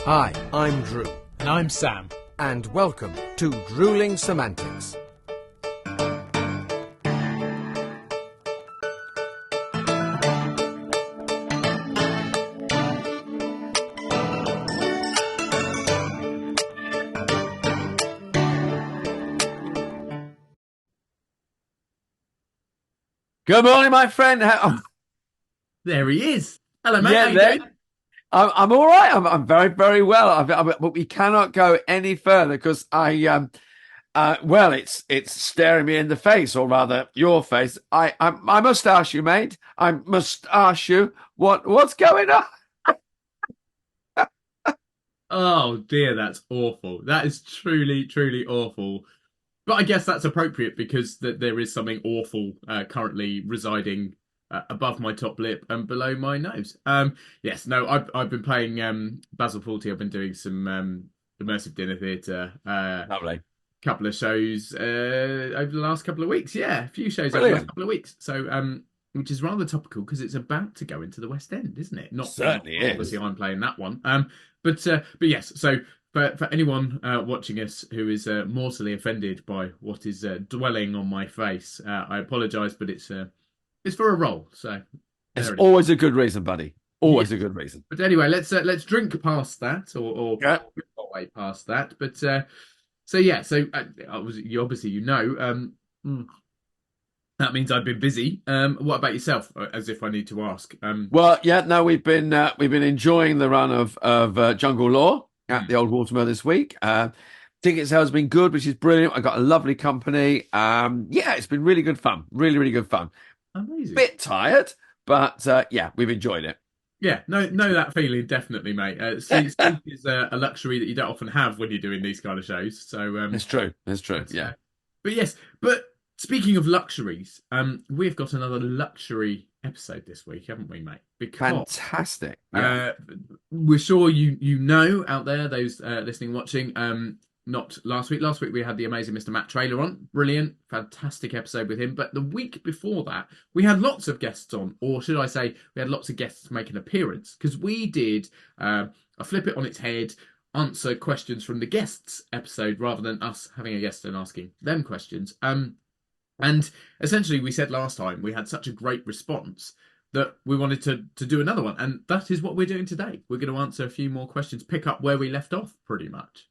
Hi, I'm Drew. And I'm Sam. And welcome to Drewling Samantics. Good morning, my friend. There he is. Hello, mate. Yeah, How you doing? I'm all right. I'm very, very well. But we cannot go any further because it's staring me in the face, or rather, your face. I must ask you, mate. I must ask you what's going on. Oh dear, that's awful. That is truly, truly awful. But I guess that's appropriate because there is something awful currently residing above my top lip and below my nose. Yes, no, I've been playing Basil Fawlty. I've been doing some immersive dinner theatre. Lovely. Couple of shows over the last couple of weeks. Yeah, a few shows Brilliant. over the last couple of weeks. So, which is rather topical because it's about to go into the West End, isn't it? Certainly is. Obviously, I'm playing that one. But yes. So for anyone watching us who is mortally offended by what is dwelling on my face, I apologise, but it's for a role. So it's always a good reason, buddy. Always a good reason. But anyway, let's drink past that, or yeah. way past that. But so obviously that means I've been busy. What about yourself? As if I need to ask. Well, yeah, no, we've been enjoying the run of Jungle Law at the Old Watermill this week. Ticket sales have been good, which is brilliant. I got a lovely company. Yeah, it's been really good fun. Really, really good fun. Amazing. Bit tired, but yeah, we've enjoyed it. Yeah, know that feeling, definitely, mate. Sleep is a luxury that you don't often have when you're doing these kind of shows. So it's true. Yeah. But yes, speaking of luxuries, we've got another luxury episode this week, haven't we, mate? Because, fantastic. Yeah. We're sure you know out there, those listening, watching. Not last week. Last week we had the amazing Mr. Matt Traylor on. Brilliant, fantastic episode with him. But the week before that, we had lots of guests on, or should I say, we had lots of guests make an appearance because we did a flip it on its head, answer questions from the guests episode rather than us having a guest and asking them questions. And essentially, we said last time we had such a great response that we wanted to do another one, and that is what we're doing today. We're going to answer a few more questions, pick up where we left off, pretty much.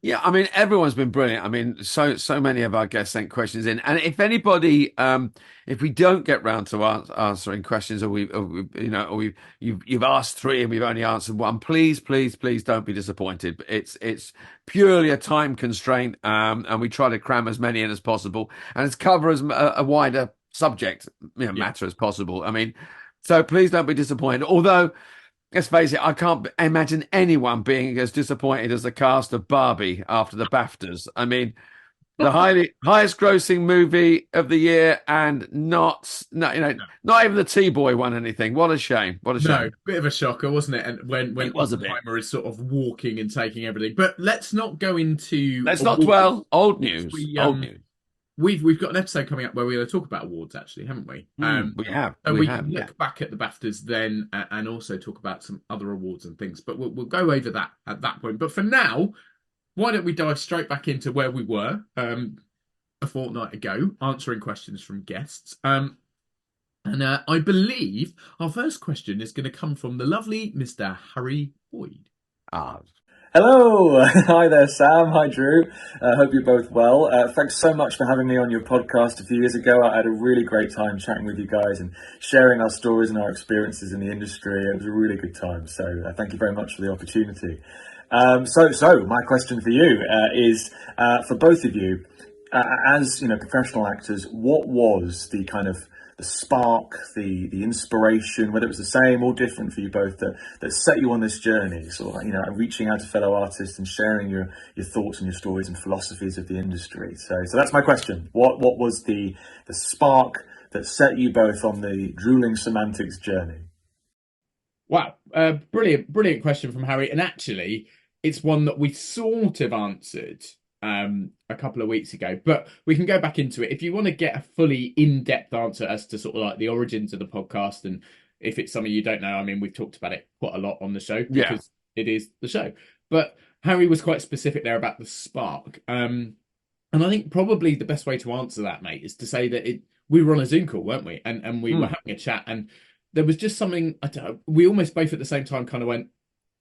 Yeah, I mean, everyone's been brilliant. I mean, so many of our guests sent questions in, and if anybody, if we don't get round to answering questions, or you've asked three and we've only answered one, please don't be disappointed. It's purely a time constraint, and we try to cram as many in as possible, and it's cover as a wider subject matter as possible. I mean, so please don't be disappointed. Although, let's face it, I can't imagine anyone being as disappointed as the cast of Barbie after the BAFTAs. I mean, the highest grossing movie of the year, and not even the T-Boy won anything. What a shame! What a shame! No, bit of a shocker, wasn't it? And when it was a bit, Oppenheimer is sort of walking and taking everything. But let's not go into. Let's not dwell. Old news. Old news. We've got an episode coming up where we're going to talk about awards, actually, haven't we? We have. So we can look back at the BAFTAs then and also talk about some other awards and things. But we'll go over that at that point. But for now, why don't we dive straight back into where we were a fortnight ago, answering questions from guests. And I believe our first question is going to come from the lovely Mr. Harry Boyd. Hello, hi there, Sam. Hi, Drew. Hope you're both well. Thanks so much for having me on your podcast a few years ago. I had a really great time chatting with you guys and sharing our stories and our experiences in the industry. It was a really good time. So thank you very much for the opportunity. So my question for you is for both of you, as professional actors, what was the kind of the spark, the inspiration, whether it was the same or different for you both, that set you on this journey, sort of, reaching out to fellow artists and sharing your thoughts and your stories and philosophies of the industry. So that's my question. What was the spark that set you both on the Drewling Samantics journey? Wow, brilliant question from Harry, and actually, it's one that we sort of answered a couple of weeks ago, but we can go back into it if you want to get a fully in-depth answer as to sort of like the origins of the podcast. And if it's something you don't know, I mean, we've talked about it quite a lot on the show because it is the show. But Harry was quite specific there about the spark. And I think probably the best way to answer that, mate, is to say that we were on a Zoom call, weren't we? And we were Mm, having a chat, and there was just something. I don't know, we almost both at the same time kind of went,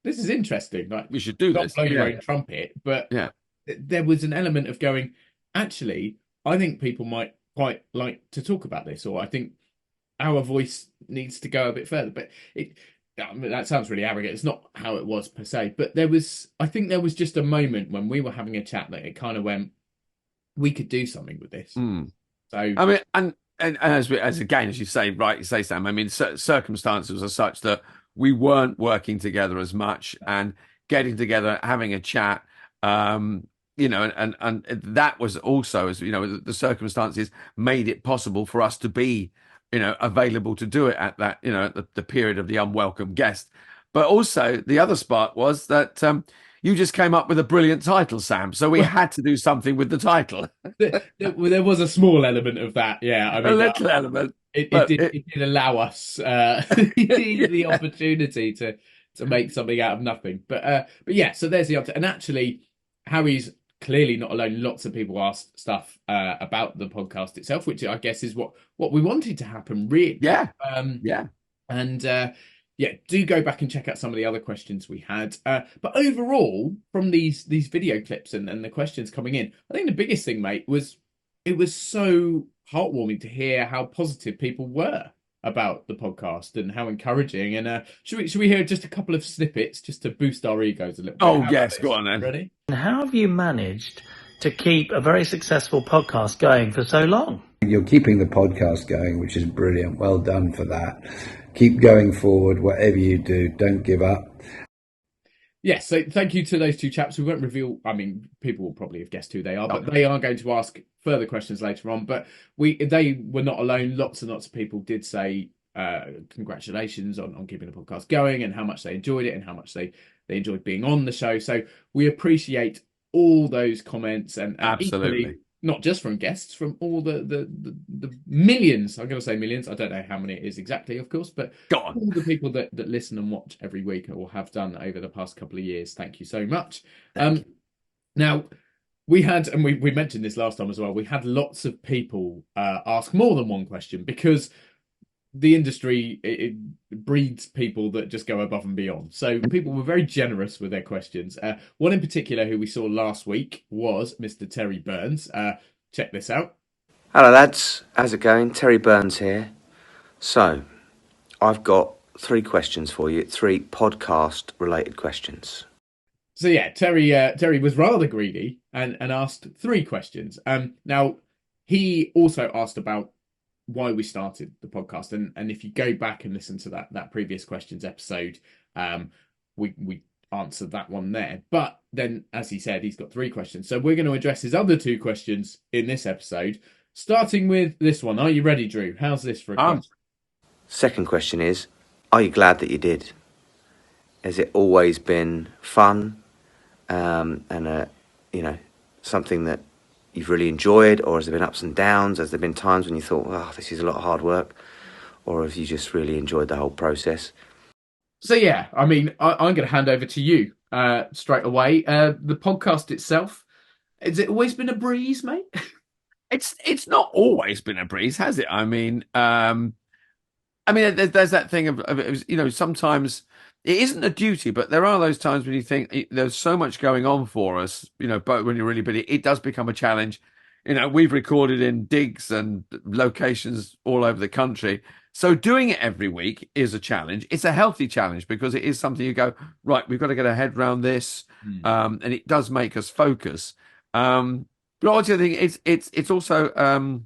"This is interesting." Like, we should do not this. blow your Yeah, own trumpet, but yeah. there was an element of going, actually, I think people might quite like to talk about this, or I think our voice needs to go a bit further. But I mean, that sounds really arrogant. It's not how it was per se, but I think there was just a moment when we were having a chat that it kind of went, we could do something with this. Mm. So I mean, and as again, as you say, right, you say, Sam. I mean, circumstances are such that we weren't working together as much, and getting together, having a chat, and that was also, as you know, the circumstances made it possible for us to be, available to do it at that, at the period of the unwelcome guest. But also the other spark was that you just came up with a brilliant title, Sam. So we had to do something with the title. there was a small element of that. Yeah, I A mean, little element, it but did it did allow us the yeah. opportunity to make something out of nothing. But yeah, so there's the answer. And actually, Harry's clearly not alone. Lots of people asked stuff about the podcast itself, which I guess is what we wanted to happen, really. Yeah, yeah. And yeah, do go back and check out some of the other questions we had. But overall, from these video clips and the questions coming in, I think the biggest thing, mate, was it was so heartwarming to hear how positive people were about the podcast and how encouraging. And should we hear just a couple of snippets just to boost our egos a little bit? Oh, How about yes, go this? on then. Ready? How have you managed to keep a very successful podcast going for so long? You're keeping the podcast going, which is brilliant. Well done for that. Keep going forward, whatever you do. Don't give up. Yes, so thank you to those two chaps. We won't reveal, I mean, people will probably have guessed who they are, but they are going to ask further questions later on. But they were not alone. Lots and lots of people did say congratulations on keeping the podcast going, and how much they enjoyed it, and how much they enjoyed being on the show. So we appreciate all those comments, and Absolutely. equally, not just from guests, from all the millions. I'm going to say millions. I don't know how many it is exactly, of course, but Go on. all the people that listen and watch every week, or have done over the past couple of years. Thank you so much. Now, we had, and we mentioned this last time as well, we had lots of people ask more than one question, because the industry, it breeds people that just go above and beyond. So people were very generous with their questions. One in particular who we saw last week was Mr. Terry Burns. Check this out. Hello lads, how's it going? Terry Burns here. So, I've got 3 questions for you, 3 podcast related questions. So yeah, Terry was rather greedy and asked 3 questions. Now he also asked about why we started the podcast, and if you go back and listen to that previous questions episode, we answered that one there. But then, as he said, he's got 3 questions, so we're going to address his other 2 questions in this episode, starting with this one. Are you ready, Drew? How's this for a question? Second question is, are you glad that you did? Has it always been fun and something that you've really enjoyed, or has there been ups and downs? Has there been times when you thought, oh, this is a lot of hard work, or have you just really enjoyed the whole process? So yeah, I mean, I'm going to hand over to you straight away. The podcast itself, has it always been a breeze, mate? It's not always been a breeze, has it? I mean, there's that thing of sometimes it isn't a duty, but there are those times when you think there's so much going on for us, but when you're really busy, it does become a challenge. We've recorded in digs and locations all over the country. So doing it every week is a challenge. It's a healthy challenge, because it is something you go, right, we've got to get our head around this. And it does make us focus. But also I think it's also,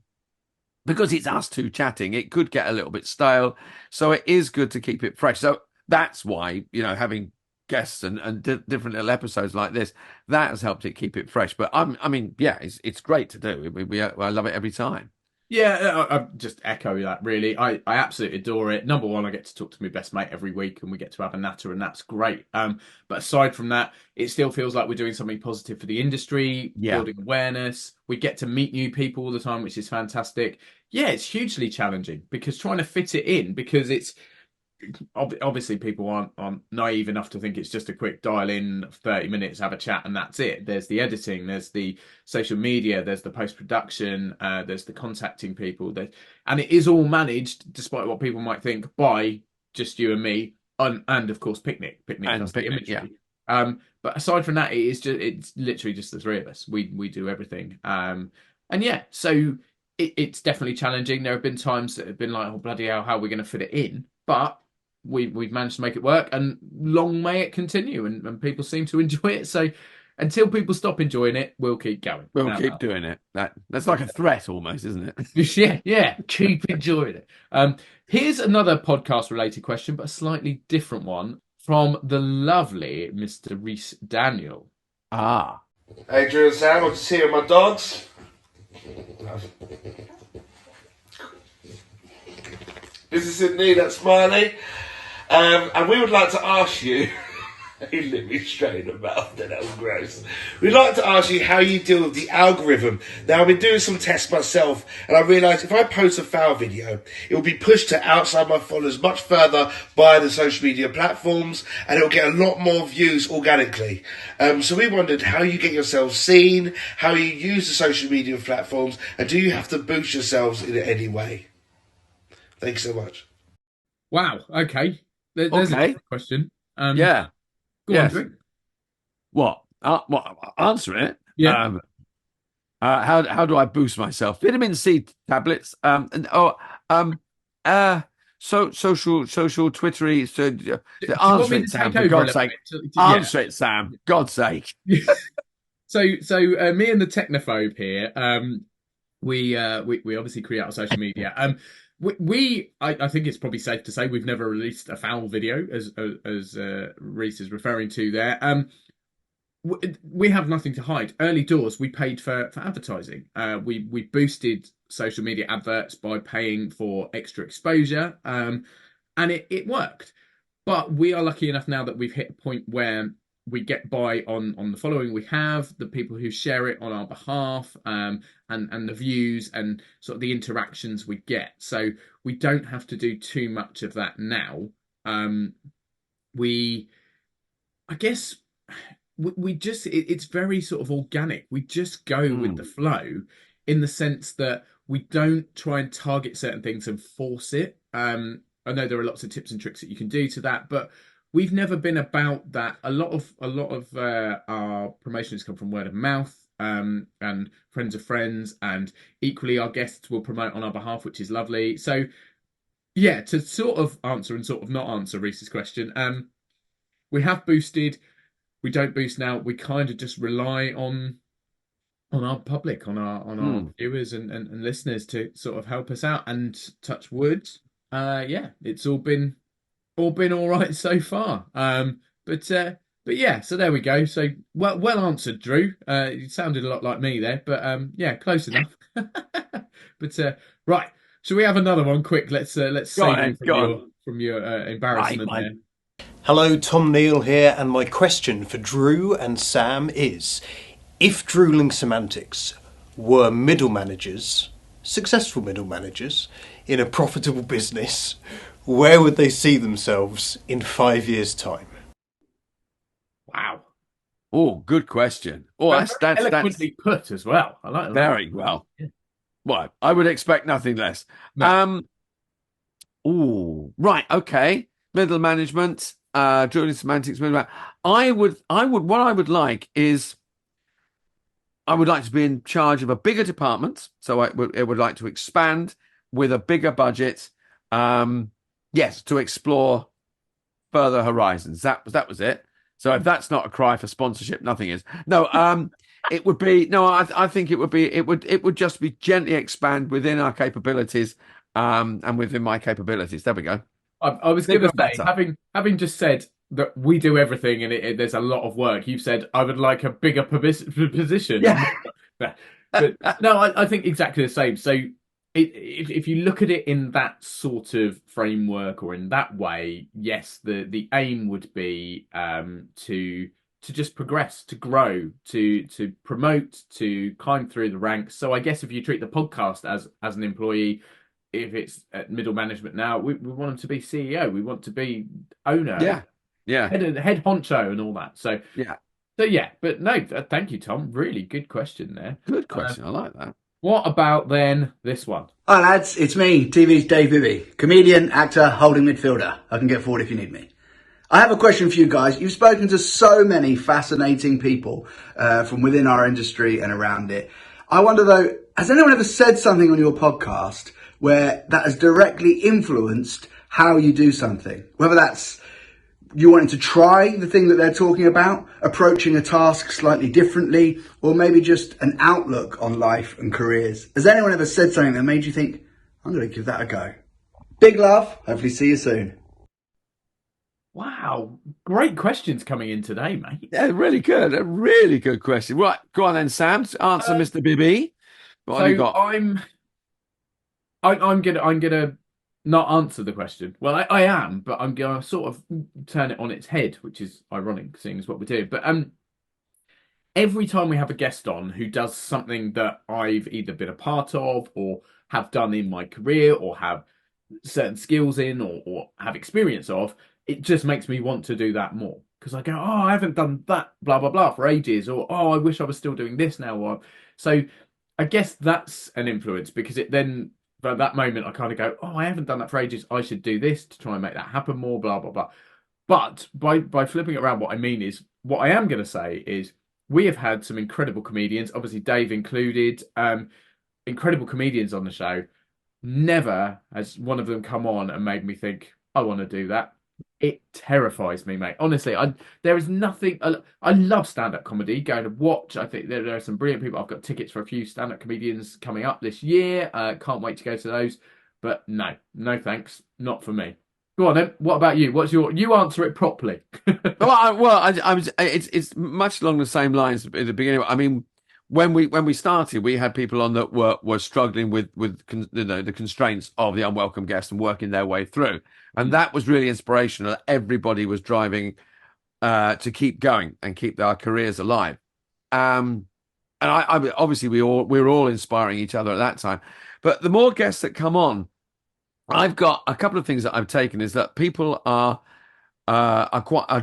because it's us two chatting, it could get a little bit stale. So it is good to keep it fresh. So that's why, having guests and different little episodes like this, that has helped it keep it fresh. But it's great to do. I love it every time. Yeah, I just echo that, really. I absolutely adore it. Number one, I get to talk to my best mate every week, and we get to have a natter, and that's great. But aside from that, it still feels like we're doing something positive for the industry, building awareness. We get to meet new people all the time, which is fantastic. Yeah, it's hugely challenging, because trying to fit it in, because obviously people aren't naive enough to think it's just a quick dial in 30 minutes, have a chat, and that's it. There's the editing, there's the social media, there's the post production, there's the contacting people, and it is all managed, despite what people might think, by just you and me, and of course Picnic And does the picnic, yeah. imagery. But aside from that, it's literally just the three of us. We do everything. And yeah, so it's definitely challenging. There have been times that have been like, oh bloody hell, how are we going to fit it in? But we've managed to make it work, and long may it continue. And people seem to enjoy it. So until people stop enjoying it, we'll keep going. We'll keep doing it. That's like a threat almost, isn't it? Yeah, keep enjoying it. Here's another podcast related question, but a slightly different one from the lovely Mr. Reese Daniel. Ah. Hey, Drew and Sam, good to see you and my dogs. Business in need, that's Smiley. And we would like to ask you, he lit me straight in the mouth, then that was gross. We'd like to ask you how you deal with the algorithm. Now, I've been doing some tests myself, and I realised if I post a foul video, it will be pushed to outside my followers much further by the social media platforms, and it will get a lot more views organically. So we wondered how you get yourselves seen, how you use the social media platforms, and do you have to boost yourselves in any way? Thanks so much. Wow. Okay. There's a Okay. different question. Yeah. Go Yes. on, Drew. What? Answer it. Yeah. How do I boost myself? Vitamin C tablets. Social Twittery. So Do you want answer me it, to Sam. take For over a God's little sake. bit? Yeah. Answer it, Sam. God's sake. So me and the technophobe here, we obviously create our social media. I think it's probably safe to say we've never released a foul video, as Reese is referring to there. We have nothing to hide. Early doors, we paid for advertising. We boosted social media adverts by paying for extra exposure, and it worked. But we are lucky enough now that we've hit a point where we get by on the following we have, the people who share it on our behalf, and the views and sort of the interactions we get. So we don't have to do too much of that now. I guess we just it's very sort of organic. We just go with the flow, in the sense that we don't try and target certain things and force it. I know there are lots of tips and tricks that you can do to that, but we've never been about that. A lot of our promotions come from word of mouth, and friends of friends, and equally our guests will promote on our behalf, which is lovely. So yeah, to sort of answer and sort of not answer Reese's question, we have boosted. We don't boost now. We kind of just rely on our public, on our viewers and listeners to sort of help us out, and touch wood. Yeah, it's all been all right so far. But yeah, so there we go. So well answered, Drew. You sounded a lot like me there, but yeah, close enough. But right, shall we have another one? Quick, let's save you from your embarrassment there. Hello, Tom Neal here, and my question for Drew and Sam is: if Drewling Samantics were middle managers, successful middle managers, in a profitable business, where would they see themselves in 5 years' time? Wow. Oh, good question. Oh, that's eloquently put as well. I like that. Very well. Yeah. Well, I would expect nothing less. No. Oh, right. Okay. Middle management. Drewling Samantics. What I would like is, I would like to be in charge of a bigger department. So I would like to expand with a bigger budget. Yes, to explore further horizons. That was it. So if that's not a cry for sponsorship, nothing is. No, it would be no. I think it would just be gently expand within our capabilities, and within my capabilities. There we go. I was going to say, having just said that we do everything and there's a lot of work, you've said I would like a bigger position. Yeah. But no, I think exactly the same. So if you look at it in that sort of framework or in that way, yes, the aim would be to just progress, to grow, to promote, to climb through the ranks. So I guess if you treat the podcast as an employee, if it's at middle management now, we want them to be CEO. We want to be owner, Yeah. Yeah. head honcho, and all that. So Yeah. yeah, but no, thank you, Tom. Really good question there. Good question. I like that. What about then this one? Hi lads, it's me, TV's Dave Bibby, comedian, actor, holding midfielder. I can get forward if you need me. I have a question for you guys. You've spoken to so many fascinating people from within our industry and around it. I wonder though, has anyone ever said something on your podcast where that has directly influenced how you do something? Whether that's you wanting to try the thing that they're talking about, approaching a task slightly differently, or maybe just an outlook on life and careers. Has anyone ever said something that made you think, I'm going to give that a go? Big love. Hopefully see you soon. Wow, great questions coming in today, mate. Yeah, really good. A really good question. Right, go on then, Sam. Answer Mr. Bibby. What have you got? I'm gonna not answer the question. Well, I am, but I'm gonna sort of turn it on its head, which is ironic, seeing as what we're doing. But every time we have a guest on who does something that I've either been a part of or have done in my career or have certain skills in or have experience of, it just makes me want to do that more. Because I go, oh, I haven't done that, blah, blah, blah, for ages. Or, oh, I wish I was still doing this now. So I guess that's an influence, because it then, at that moment, I kind of go, oh, I haven't done that for ages. I should do this to try and make that happen more, blah, blah, blah. But by flipping it around, what I mean is, what I am going to say is, we have had some incredible comedians, obviously Dave included, incredible comedians on the show. Never has one of them come on and made me think, I want to do that. It terrifies me, mate. Honestly, there is nothing. I love stand-up comedy. Going to watch. I think there are some brilliant people. I've got tickets for a few stand-up comedians coming up this year. Can't wait to go to those. But no thanks. Not for me. Go on then. What about you? You answer it properly. It's much along the same lines at the beginning. I mean, when we started, we had people on that were struggling with the constraints of the unwelcome guest and working their way through, and that was really inspirational. Everybody was driving to keep going and keep our careers alive. And I obviously we were all inspiring each other at that time. But the more guests that come on, I've got a couple of things that I've taken is that people are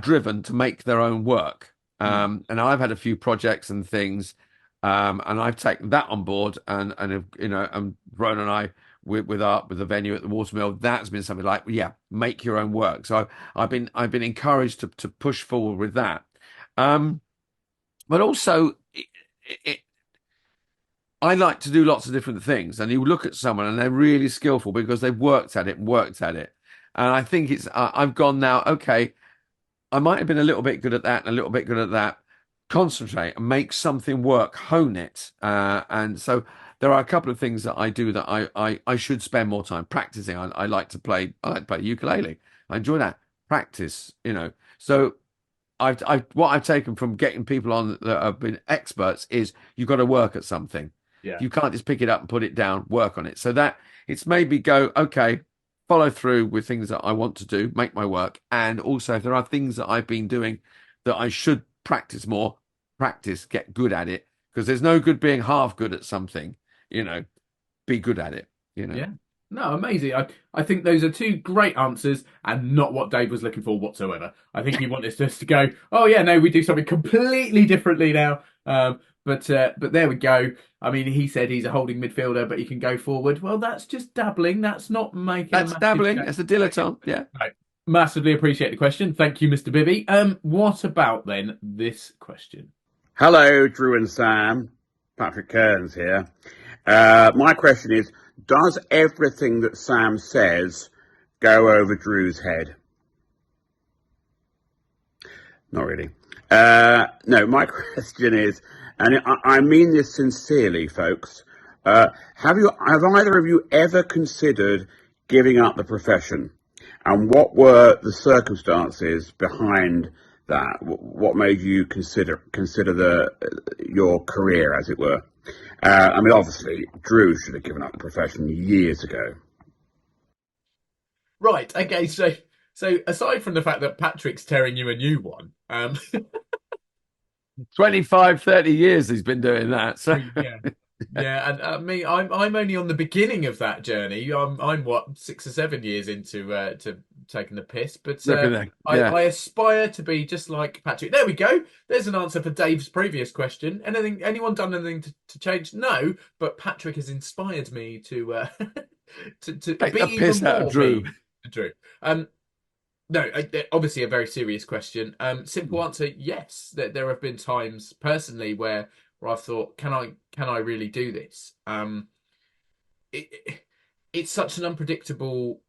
driven to make their own work. And I've had a few projects and things. And I've taken that on board, and Ron and I with the venue at the Watermill, that's been something like, yeah, make your own work. So I've been encouraged to push forward with that. But also, I like to do lots of different things, and you look at someone and they're really skillful because they've worked at it. And I think I've gone now, okay, I might have been a little bit good at that and a little bit good at that. Concentrate and make something work, hone it. And so there are a couple of things that I do that I should spend more time practicing. I like to play ukulele. I enjoy that. Practice, So what I've taken from getting people on that have been experts is you've got to work at something. Yeah. You can't just pick it up and put it down, work on it. So that it's made me go, okay, follow through with things that I want to do, make my work. And also if there are things that I've been doing that I should practice more, get good at it, because there's no good being half good at something. Be good at it. Yeah. No, amazing. I think those are two great answers, and not what Dave was looking for whatsoever. I think he wanted us to go, oh yeah, no, we do something completely differently now. But there we go. I mean, he said he's a holding midfielder, but he can go forward. Well, that's just dabbling. That's not making. That's dabbling. That's a dilettante. Yeah. Right. Massively appreciate the question. Thank you, Mr. Bibby. What about then this question? Hello, Drew and Sam. Patrick Kearns here. My question is, does everything that Sam says go over Drew's head? Not really. No, my question is, and I mean this sincerely, folks, have either of you ever considered giving up the profession? And what were the circumstances behind that? What made you consider your career, as it were? I mean, obviously, Drew should have given up the profession years ago. Right. Okay. So aside from the fact that Patrick's tearing you a new one, 25, 30 years he's been doing that. So yeah. Yeah, and I'm only on the beginning of that journey. I'm what 6 or 7 years into to taking the piss, but Look at that. I aspire to be just like Patrick. There we go. There's an answer for Dave's previous question. Anyone done anything to change? No, but Patrick has inspired me to to Take be the even piss out of more Drew. me. Drew. No, obviously a very serious question. Simple answer: yes. There have been times personally where I've thought, can I really do this? It's such an unpredictable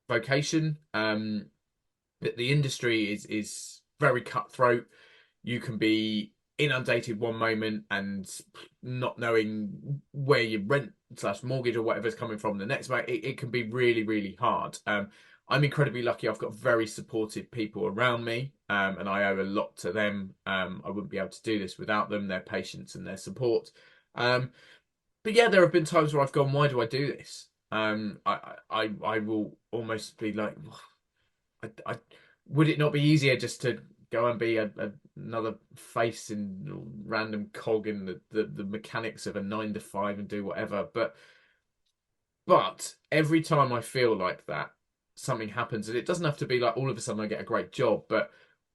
vocation. That the industry is very cutthroat. You can be inundated one moment and not knowing where your rent slash mortgage or whatever's coming from the next moment. It can be really, really hard. I'm incredibly lucky. I've got very supportive people around me, and I owe a lot to them. I wouldn't be able to do this without them, their patience and their support. But yeah, there have been times where I've gone, why do I do this? I will almost be like, I would it not be easier just to go and be another face in random cog in the mechanics of a 9 to 5 and do whatever? But every time I feel like that, something happens, and it doesn't have to be like all of a sudden I get a great job, but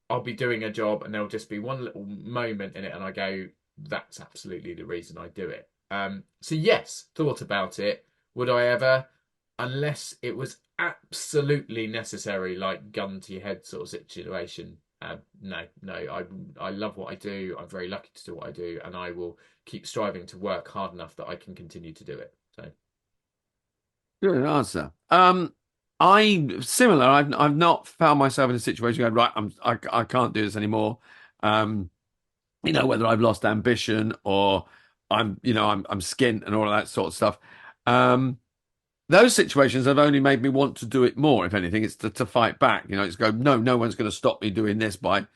I'll be doing a job and there'll just be one little moment in it, and I go, that's absolutely the reason I do it. So yes, thought about it. Would I ever? Unless it was absolutely necessary, like gun to your head sort of situation. No. I love what I do. I'm very lucky to do what I do, and I will keep striving to work hard enough that I can continue to do it. So Good answer. I'm similar. I've not found myself in a situation going, right, I can't do this anymore. Um, whether I've lost ambition or I'm skint and all of that sort of stuff. Those situations have only made me want to do it more. If anything, it's to fight back. It's go, no one's going to stop me doing this by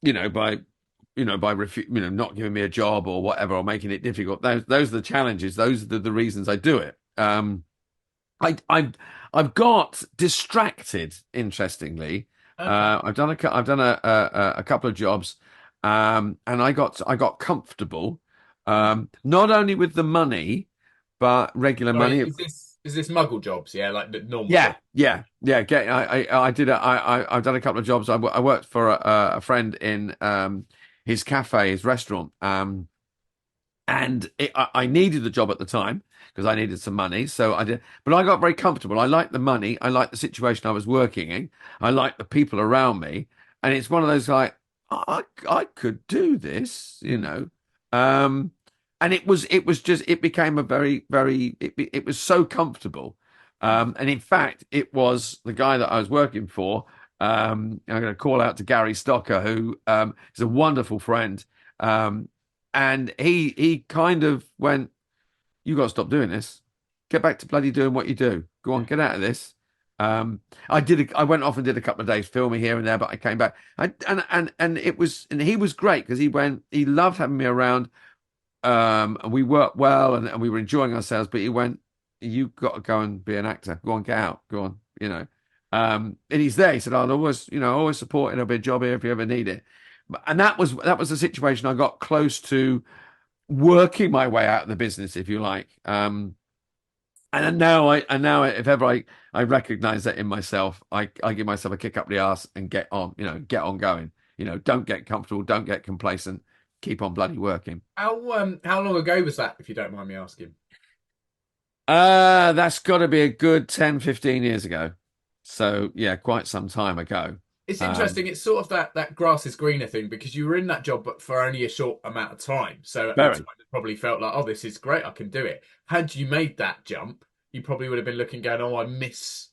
not giving me a job or whatever, or making it difficult. Those are the challenges. Those are the reasons I do it. I've got distracted. Interestingly, okay. I've done a couple of jobs, and I got comfortable, not only with the money, but regular Sorry, money. is this muggle jobs? Yeah, like the normal. Yeah, jobs. yeah, yeah. I've done a couple of jobs. I worked for a friend in his cafe, his restaurant, and I needed the job at the time because I needed some money. So I did, but I got very comfortable. I liked the money. I liked the situation I was working in. I liked the people around me, and it's one of those like I could do this. And it became a very, very, it was so comfortable. And in fact, it was the guy that I was working for. I'm going to call out to Gary Stocker, who is a wonderful friend. And he kind of went, you got to stop doing this. Get back to bloody doing what you do. Go on, get out of this. I went off and did a couple of days filming here and there, but I came back. And he was great because he loved having me around. And we worked well and we were enjoying ourselves, but he went, you've got to go and be an actor. Go on, get out. Go on, and he's there. He said, I'll always support it. There'll be a job here if you ever need it. And that was the situation. I got close to working my way out of the business, if you like. And now if ever I recognize that in myself, I give myself a kick up the arse and get on going. Don't get comfortable, don't get complacent, keep on bloody working. How long ago was that, if you don't mind me asking? That's got to be a good 10, 15 years ago. So yeah, quite some time ago. It's interesting. It's sort of that grass is greener thing, because you were in that job, but for only a short amount of time. So at the time, it probably felt like, oh, this is great. I can do it. Had you made that jump, you probably would have been looking, going, oh, I miss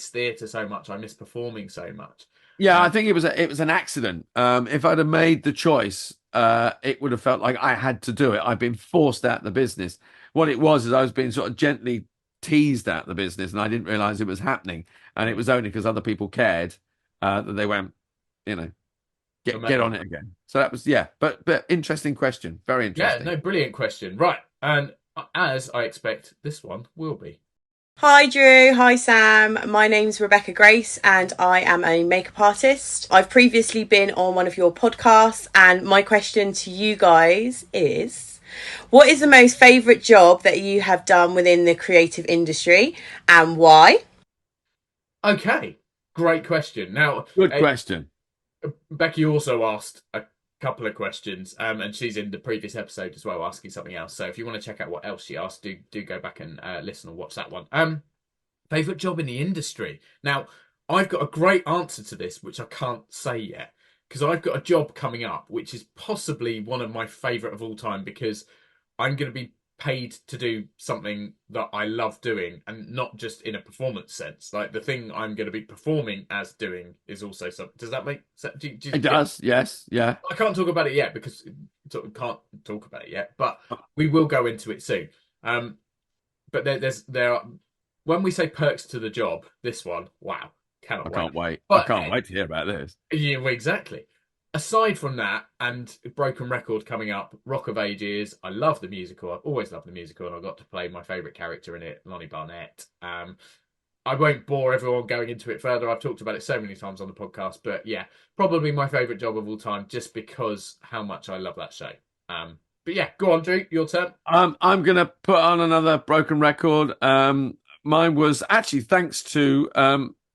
theatre so much. I miss performing so much. Yeah, I think it was an accident. If I'd have made the choice, it would have felt like I had to do it. I've been forced out of the business. What it was is I was being sort of gently teased out of the business, and I didn't realise it was happening. And it was only because other people cared that they went, get on it again. So that was, yeah. But interesting question. Very interesting. Yeah, no, brilliant question. Right. And as I expect, this one will be. Hi Drew, hi Sam, my name's Rebecca Grace and I am a makeup artist. I've previously been on one of your podcasts, and my question to you guys is, What is the most favourite job that you have done within the creative industry and why? Okay, great question. Now, Good question. Becky also asked a couple of questions, and she's in the previous episode as well, asking something else. So if you want to check out what else she asked, do go back and listen or watch that one. Favorite job in the industry. Now, I've got a great answer to this, which I can't say yet, because I've got a job coming up, which is possibly one of my favorite of all time, because I'm going to be paid to do something that I love doing, and not just in a performance sense. Like the thing I'm going to be performing as doing is also something. Does that make sense? It does. Yes. Yeah. I can't talk about it yet because can't talk about it yet, but we will go into it soon. But there are, when we say perks to the job, this one, wow, cannot I wait. can't wait. I But can't wait to hear about this. yeah, well, exactly. Aside from that, and Broken Record coming up, Rock of Ages. I love the musical. I've always loved the musical, and I got to play my favourite character in it, Lonnie Barnett. I won't bore everyone going into it further. I've talked about it so many times on the podcast, but yeah, probably my favourite job of all time, just because how much I love that show. But yeah, go on, Drew, your turn. I'm gonna put on another Broken Record. Mine was actually thanks to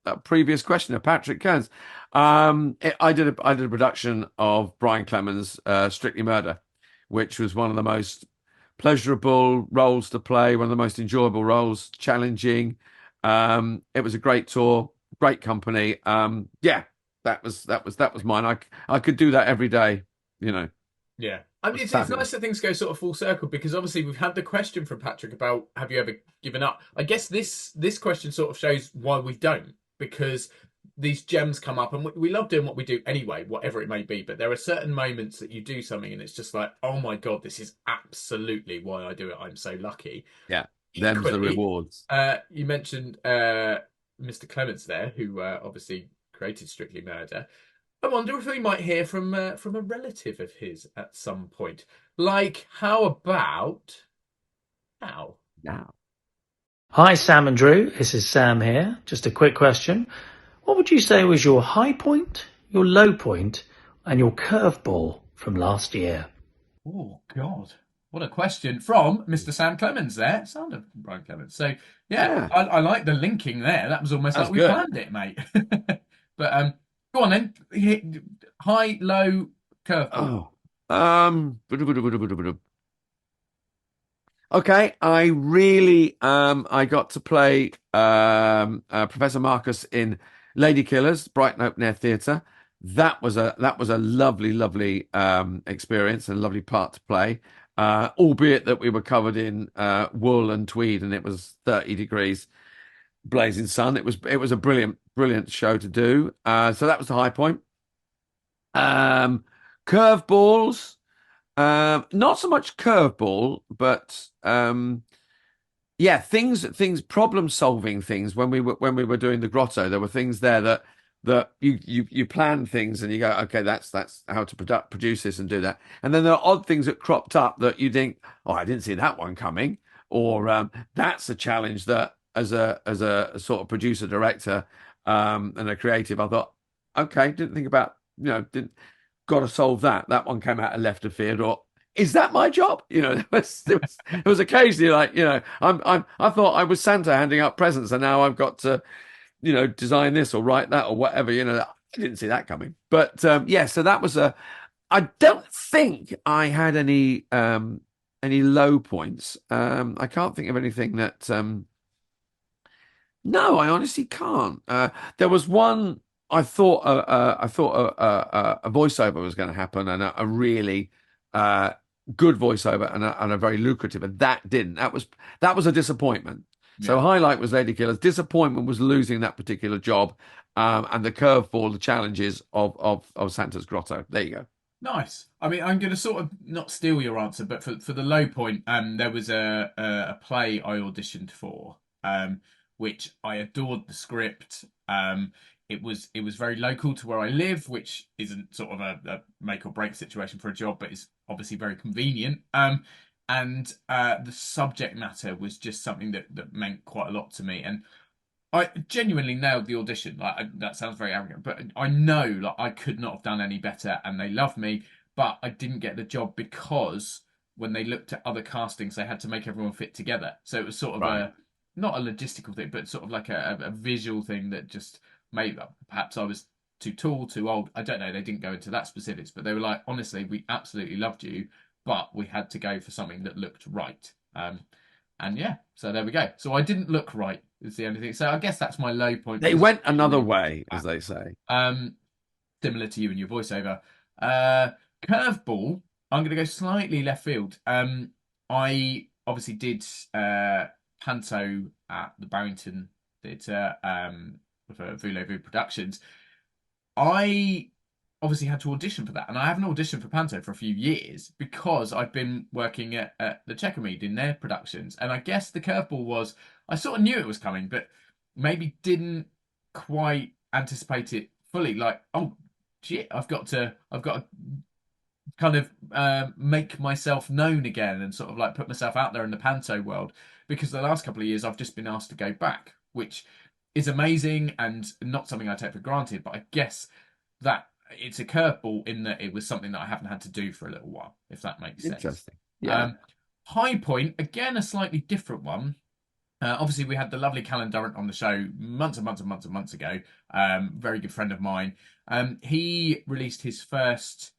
a previous questioner, Patrick Kearns. I did a production of Brian Clemens' Strictly Murder, which was one of the most pleasurable roles to play, one of the most enjoyable roles, challenging. It was a great tour, great company. Yeah, that was mine. I could do that every day, you know. Yeah. I mean, it's nice that things go sort of full circle, because obviously we've had the question from Patrick about have you ever given up? I guess this question sort of shows why we don't, because these gems come up and we love doing what we do anyway, whatever it may be. But there are certain moments that you do something and it's just like, oh my God, this is absolutely why I do it. I'm so lucky. Yeah, them's the rewards. You mentioned Mr. Clements there, who obviously created Strictly Murder. I wonder if we might hear from a relative of his at some point. Like, how about now? Now. Hi, Sam and Drew. This is Sam here. Just a quick question. What would you say was your high point, your low point, and your curveball from last year? Oh, God. What a question from Mr. Sam Clemens there. Sound of Brian Clemens. So, yeah. I like the linking there. That was almost like we planned it, mate. But go on then. High, low, curveball. Okay, I really I got to play Professor Marcus in Lady Killers, Brighton Open Air Theatre. That was a lovely experience and a lovely part to play. Albeit that we were covered in wool and tweed and it was 30 degrees blazing sun. It was a brilliant show to do. So that was the high point. Curveballs. Not so much curveball, but yeah, things, problem solving things. When we were doing the grotto, there were things there that you plan things and you go, okay, that's how to produce this and do that. And then there are odd things that cropped up that you think, oh, I didn't see that one coming, or that's a challenge that as a sort of producer director and a creative, I thought, okay, didn't think about, didn't. Got to solve that. That one came out of left of field, or is that my job? It was occasionally like, I thought I was Santa handing out presents, and now I've got to, design this or write that or whatever. I didn't see that coming. But yeah, so that was I don't think I had any low points. I can't think of anything that. No, I honestly can't. There was one. I thought a voiceover was going to happen, and a really good voiceover, and a very lucrative, and that didn't. That was a disappointment. Yeah. So highlight was Lady Killers. Disappointment was losing that particular job, and the curveball, the challenges of Santa's Grotto. There you go. Nice. I mean, I'm going to sort of not steal your answer, but for the low point, there was a play I auditioned for, which I adored the script. It was very local to where I live, which isn't sort of a make or break situation for a job, but it's obviously very convenient. And the subject matter was just something that meant quite a lot to me. And I genuinely nailed the audition. Like that sounds very arrogant, but I know like I could not have done any better, and they loved me, but I didn't get the job because when they looked at other castings, they had to make everyone fit together. So it was sort of Right. not a logistical thing, but sort of like a visual thing that just made up. Perhaps I was too tall, too old. I don't know. They didn't go into that specifics, but they were like, honestly, we absolutely loved you, but we had to go for something that looked right. And yeah, so there we go. So I didn't look right, is the only thing. So I guess that's my low point. They went another way, as they say. Similar to you and your voiceover. Curveball, I'm going to go slightly left field. I obviously did Panto at the Barrington Theatre for Voulez-Vous Productions. I obviously had to audition for that, and I haven't auditioned for Panto for a few years because I've been working at the Chequermead in their productions. And I guess the curveball was I sort of knew it was coming, but maybe didn't quite anticipate it fully. Like, oh shit, I've got to kind of make myself known again and sort of like put myself out there in the Panto world, because the last couple of years I've just been asked to go back, which is amazing and not something I take for granted. But I guess that it's a curveball in that it was something that I haven't had to do for a little while, if that makes sense. Interesting. Yeah. High point, again, a slightly different one. Obviously, we had the lovely Callan Durrant on the show months and months and months and months ago. Very good friend of mine. He released his first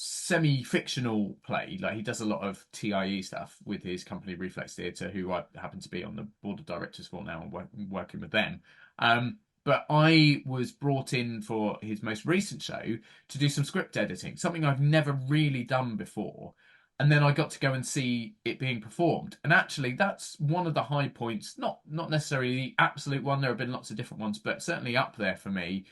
semi-fictional play. Like, he does a lot of TIE stuff with his company Reflex Theatre, who I happen to be on the board of directors for now and working with them. But I was brought in for his most recent show to do some script editing, something I've never really done before. And then I got to go and see it being performed. And actually, that's one of the high points, not necessarily the absolute one. There have been lots of different ones, but certainly up there for me,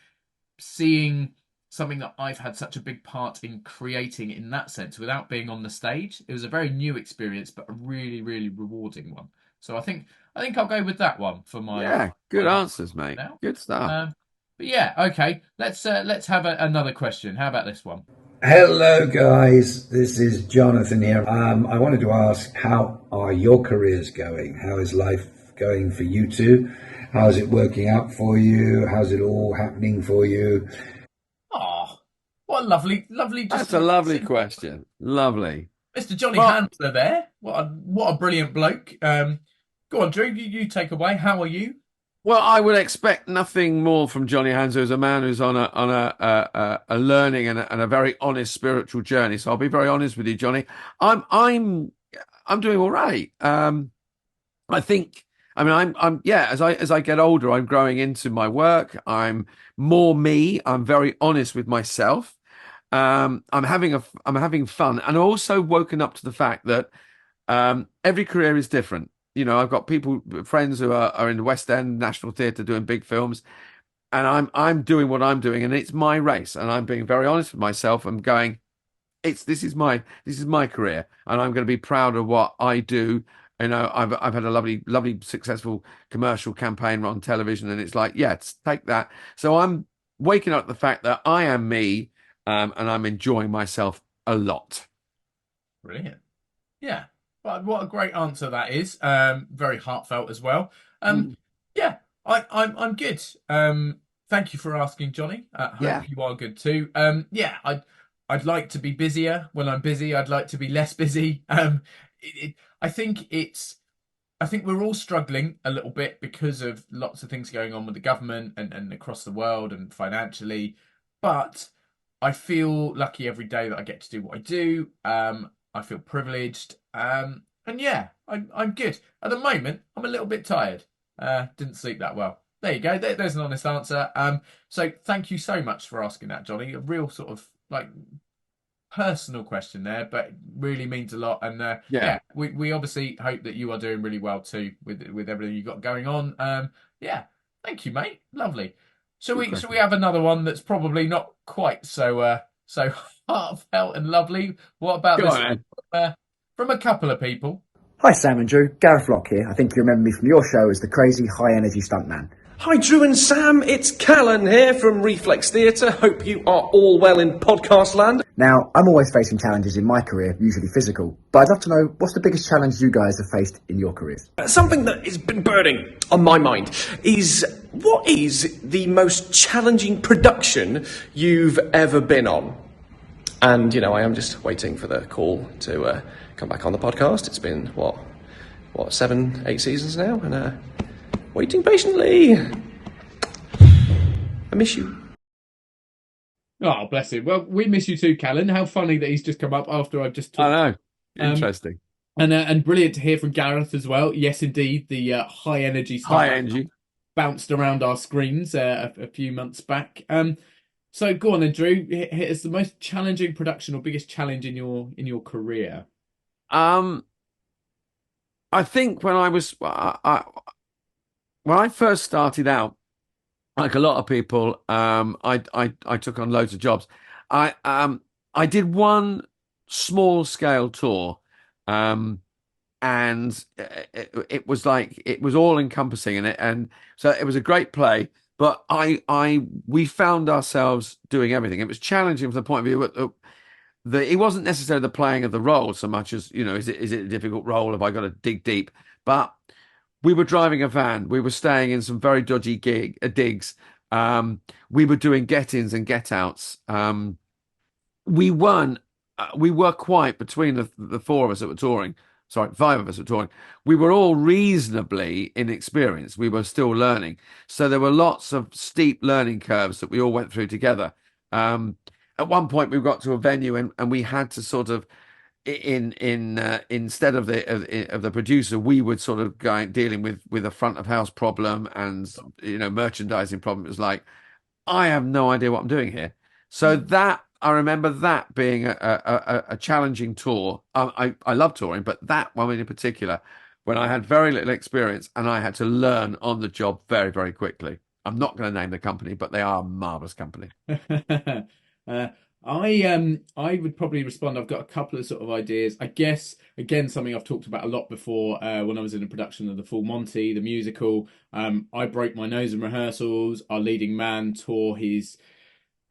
seeing something that I've had such a big part in creating in that sense without being on the stage. It was a very new experience, but a really, really rewarding one. So I think I'll go with that one for my good answers, mate. now. Good stuff. But yeah, okay. Let's have another question. How about this one? Hello, guys. This is Jonathan here. I wanted to ask, how are your careers going? How is life going for you two? How's it working out for you? How's it all happening for you? Oh, what a lovely. That's a lovely question. Lovely. Mr. Johnny Handler there. What a brilliant bloke. Go on, Drew. You take away. How are you? Well, I would expect nothing more from Johnny Hanser, as a man who's on a learning and a very honest spiritual journey. So I'll be very honest with you, Johnny. I'm doing all right. I think. I mean, I'm as I get older, I'm growing into my work. I'm more me. I'm very honest with myself. I'm having fun, and I've also woken up to the fact that every career is different. You know, I've got friends who are in the West End, National Theatre, doing big films, and I'm doing what I'm doing, and it's my race, and I'm being very honest with myself. I'm going, this is my career, and I'm going to be proud of what I do. You know, I've had a lovely successful commercial campaign on television, and it's like, take that. So I'm waking up to the fact that I am me, and I'm enjoying myself a lot. Brilliant. Yeah. Well, what a great answer that is. Very heartfelt as well. Yeah, I'm good. Thank you for asking, Johnny. Hope you are good too. I'd like to be busier. When I'm busy, I'd like to be less busy. I think we're all struggling a little bit because of lots of things going on with the government and across the world and financially. But I feel lucky every day that I get to do what I do. I feel privileged. And yeah, I'm good. At the moment, I'm a little bit tired. Didn't sleep that well. There you go. There's an honest answer. So thank you so much for asking that, Johnny. A real sort of like personal question there, but really means a lot. And we obviously hope that you are doing really well too with everything you've got going on. Thank you, mate. Lovely. So we have another one that's probably not quite so heartfelt and lovely. What about this from a couple of people? Hi Sam and Drew, Gareth Lock here. I think you remember me from your show as the crazy high energy stuntman. Hi Drew and Sam, it's Callan here from Reflex Theatre. Hope you are all well in podcast land. Now, I'm always facing challenges in my career, usually physical, but I'd love to know, what's the biggest challenge you guys have faced in your careers? Something that has been burning on my mind is, what is the most challenging production you've ever been on? And, I am just waiting for the call to come back on the podcast. It's been, 7, 8 seasons now, and waiting patiently. I miss you. Oh, bless him. Well, we miss you too, Callan. How funny that he's just come up after I've just talked. I know. Interesting. And brilliant to hear from Gareth as well. Yes, indeed, the high energy stuff bounced around our screens a few months back. So go on then, Drew. Hit us the most challenging production or biggest challenge in your career. I think when I first started out, like a lot of people, I took on loads of jobs. I did one small scale tour, and it was like it was all encompassing in it, and so it was a great play. But we found ourselves doing everything. It was challenging from the point of view it wasn't necessarily the playing of the role so much as, is it a difficult role? Have I got to dig deep? But we were driving a van. We were staying in some very dodgy digs. We were doing get-ins and get-outs. We were quite, between the four of us that were touring, sorry, 5 of us were touring, we were all reasonably inexperienced. We were still learning. So there were lots of steep learning curves that we all went through together. At one point we got to a venue and we had to sort of, instead of the producer, we would sort of dealing with a front of house problem and merchandising problem. It was like, I have no idea what I'm doing here. So that, I remember that being a challenging tour. I love touring, but that one in particular, when I had very little experience and I had to learn on the job very, very quickly. I'm not going to name the company, but they are a marvelous company. I would probably respond. I've got a couple of sort of ideas. I guess, again, something I've talked about a lot before, when I was in a production of The Full Monty, the musical. I broke my nose in rehearsals. Our leading man tore his,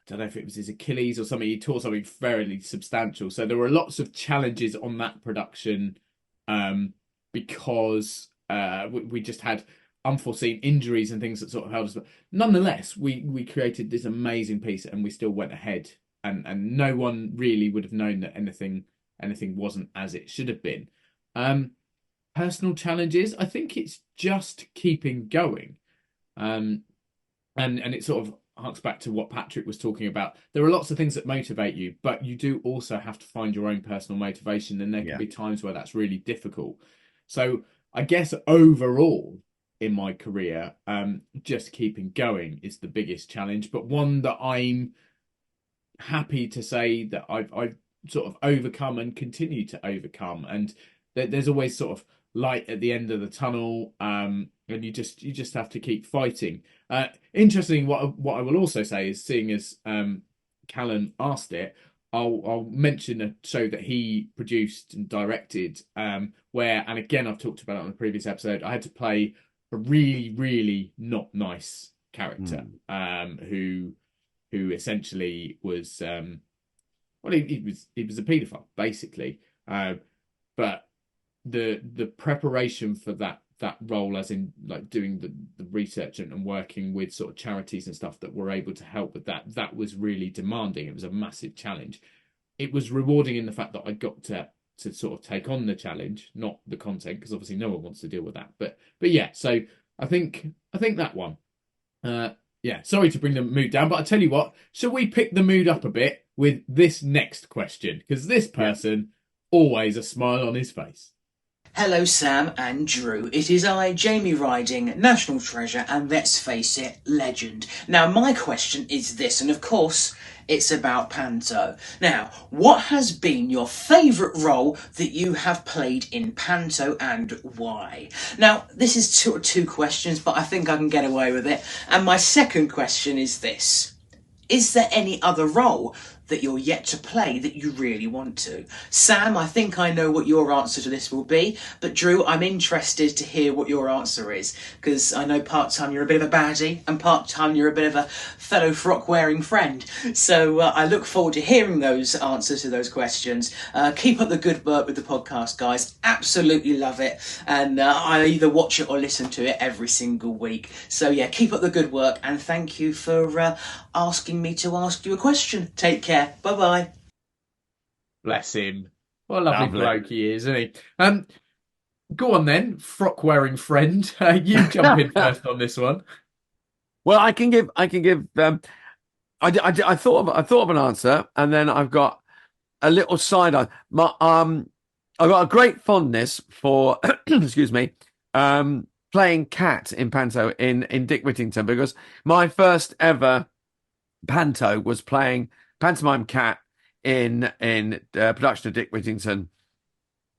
I don't know if it was his Achilles or something. He tore something fairly substantial. So there were lots of challenges on that production, because we just had unforeseen injuries and things that sort of held us. But nonetheless, we created this amazing piece and we still went ahead. And no one really would have known that anything wasn't as it should have been. Personal challenges, I think it's just keeping going. And it sort of harks back to what Patrick was talking about. There are lots of things that motivate you, but you do also have to find your own personal motivation, and there can be times where that's really difficult. So I guess overall in my career, just keeping going is the biggest challenge, but one that I'm happy to say that I've sort of overcome and continue to overcome, and there's always sort of light at the end of the tunnel, and you just have to keep fighting. Interesting. What I will also say is, seeing as Callan asked it, I'll mention a show that he produced and directed, where, and again I've talked about it on the previous episode, I had to play a really, really not nice character, who essentially was, he was a paedophile basically, but the preparation for that role, as in like doing the research and working with sort of charities and stuff that were able to help with that was really demanding. It was a massive challenge. It was rewarding in the fact that I got to sort of take on the challenge, not the content, because obviously no one wants to deal with that. But yeah, so I think that one. Yeah, sorry to bring the mood down, but I tell you what, shall we pick the mood up a bit with this next question? Because this person, always a smile on his face. Hello Sam and Drew, it is I, Jamie Riding, National Treasure and let's face it, legend. Now my question is this, and of course it's about Panto. Now, what has been your favourite role that you have played in Panto and why? Now this is two questions, but I think I can get away with it. And my second question is this: is there any other role that you're yet to play that you really want to? Sam, I think I know what your answer to this will be, but Drew, I'm interested to hear what your answer is, because I know part-time you're a bit of a baddie and part-time you're a bit of a fellow frock-wearing friend. So I look forward to hearing those answers to those questions. Keep up the good work with the podcast, guys. Absolutely love it. And I either watch it or listen to it every single week. So yeah, keep up the good work, and thank you for asking me to ask you a question. Take care. Bye-bye. Bless him. What a lovely Lovely. bloke he is, isn't he? Go on then, frock-wearing friend. You jump in first on this one. Well, I can give. I thought of an answer, and then I've got a little side on. I've got a great fondness for, excuse me, playing Cat in Panto in Dick Whittington, because my first ever Panto was playing pantomime Cat in production of Dick Whittington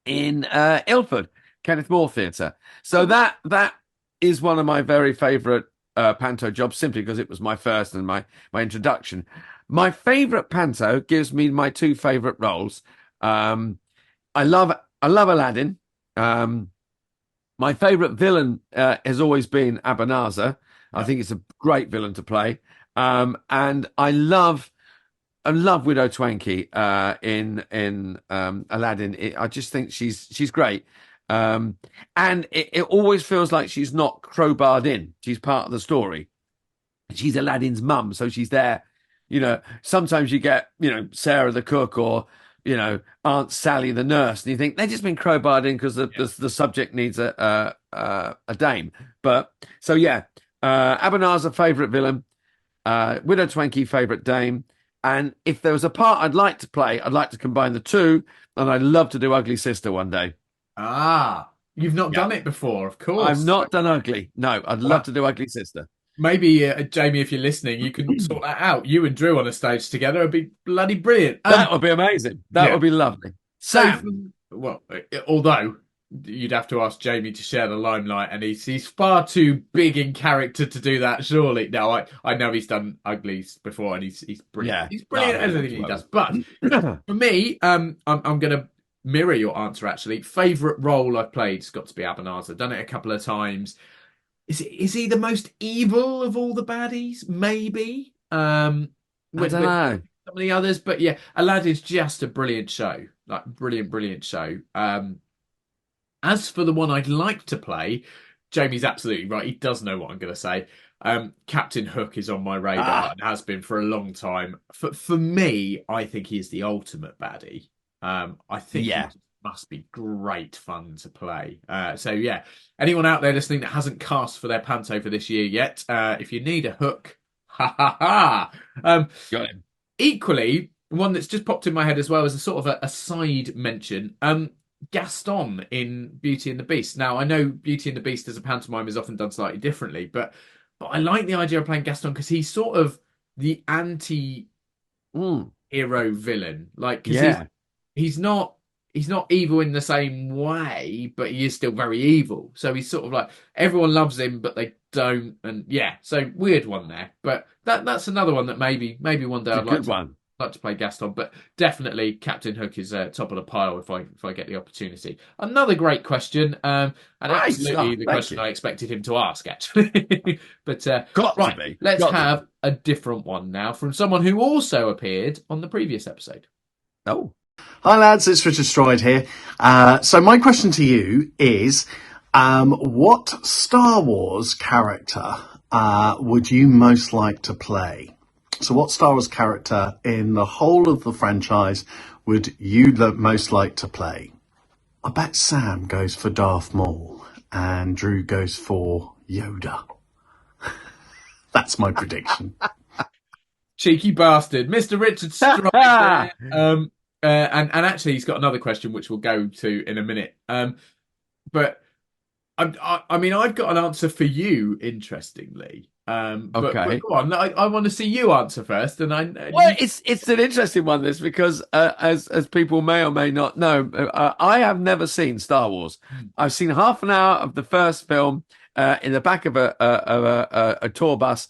in Ilford, Kenneth More Theatre. So that is one of my very favourite panto jobs, simply because it was my first and my introduction. My favourite panto gives me my two favourite roles. I love Aladdin. My favourite villain has always been Abanazar. I think it's a great villain to play. And I love Widow Twankey in Aladdin. I just think she's great. And it always feels like she's not crowbarred in. She's part of the story. She's Aladdin's mum, so she's there. Sometimes you get, Sarah the cook, or, Aunt Sally the nurse, and you think they've just been crowbarred in because the subject needs a dame. But so yeah, Abanazar favourite villain, Widow Twankey favourite dame. And if there was a part I'd like to play, I'd like to combine the two, and I'd love to do Ugly Sister one day. Ah, you've not done it before, of course. I've not done Ugly. No, I'd love to do Ugly Sister. Maybe, Jamie, if you're listening, you can sort that out. You and Drew on a stage together would be bloody brilliant. That would be amazing. That would be lovely. Sam. Well, although you'd have to ask Jamie to share the limelight, and he's far too big in character to do that, surely. No, I know he's done Uglies before, and he's brilliant. Yeah. He's brilliant at everything he does. But for me, I'm going to mirror your answer, actually. Favourite role I've played has got to be Abanazar. Done it a couple of times. Is he the most evil of all the baddies? Maybe. I don't know. Some of the others, but yeah, Aladdin's just a brilliant show. Like, brilliant show. As for the one I'd like to play, Jamie's absolutely right. He does know what I'm going to say. Captain Hook is on my radar and has been for a long time. For me, I think he's the ultimate baddie. I think he must be great fun to play. So yeah, anyone out there listening that hasn't cast for their panto for this year yet, if you need a hook, got him. Equally, one that's just popped in my head as well as a sort of a side mention. Gaston in Beauty and the Beast. Now, I know Beauty and the Beast as a pantomime is often done slightly differently, but I like the idea of playing Gaston because he's sort of the anti-hero villain. Like, because he's not evil in the same way, but he is still very evil. So he's sort of like, everyone loves him, but they don't. And yeah, so weird one there. But that's another one that maybe one day I'd like to play Gaston. But definitely Captain Hook is top of the pile if I get the opportunity. Another great question, and absolutely the question I expected him to ask, actually. But let's have a different one now from someone who also appeared on the previous episode. Oh. Hi lads, it's Richard Stride here. So my question to you is, what Star Wars character would you most like to play? So what Star Wars character in the whole of the franchise would you most like to play? I bet Sam goes for Darth Maul and Drew goes for Yoda. That's my prediction. Cheeky bastard. Mr. Richard Stride. And actually, he's got another question which we'll go to in a minute. But I mean, I've got an answer for you, interestingly. But go on, I want to see you answer first. It's an interesting one, this, because as people may or may not know, I have never seen Star Wars. I've seen half an hour of the first film in the back of a tour bus.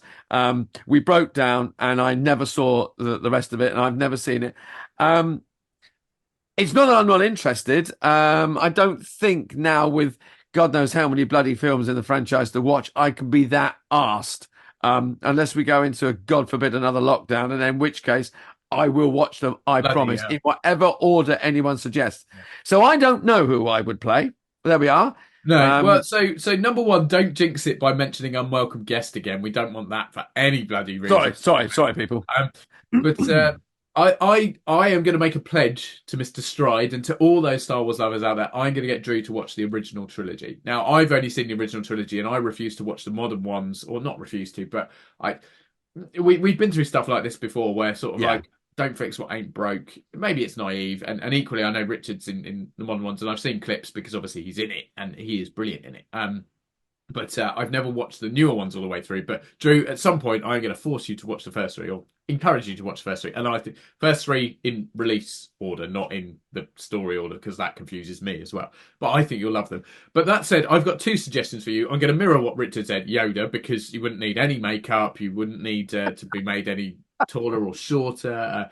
We broke down, and I never saw the rest of it, and I've never seen it. It's not that I'm not interested. I don't think now, with God knows how many bloody films in the franchise to watch, I can be that arsed, unless we go into, God forbid, another lockdown, and in which case I will watch them, I promise, in whatever order anyone suggests. So I don't know who I would play. There we are. No, well, so number one, don't jinx it by mentioning unwelcome guest again. We don't want that for any bloody reason. Sorry, people. But I am going to make a pledge to Mr. Stride and to all those Star Wars lovers out there. I'm going to get Drew to watch the original trilogy. Now, I've only seen the original trilogy, and I refuse to watch the modern ones, or not refuse to, but we've been through stuff like this before, where sort of like, don't fix what ain't broke. Maybe it's naive, and equally, I know Richard's in the modern ones, and I've seen clips because obviously he's in it, and he is brilliant in it. But I've never watched the newer ones all the way through. But Drew, at some point, I'm going to force you to watch the first three, or encourage you to watch the first three. And I think first three in release order, not in the story order, because that confuses me as well. But I think you'll love them. But that said, I've got two suggestions for you. I'm going to mirror what Richard said, Yoda, because you wouldn't need any makeup, you wouldn't need to be made any taller or shorter.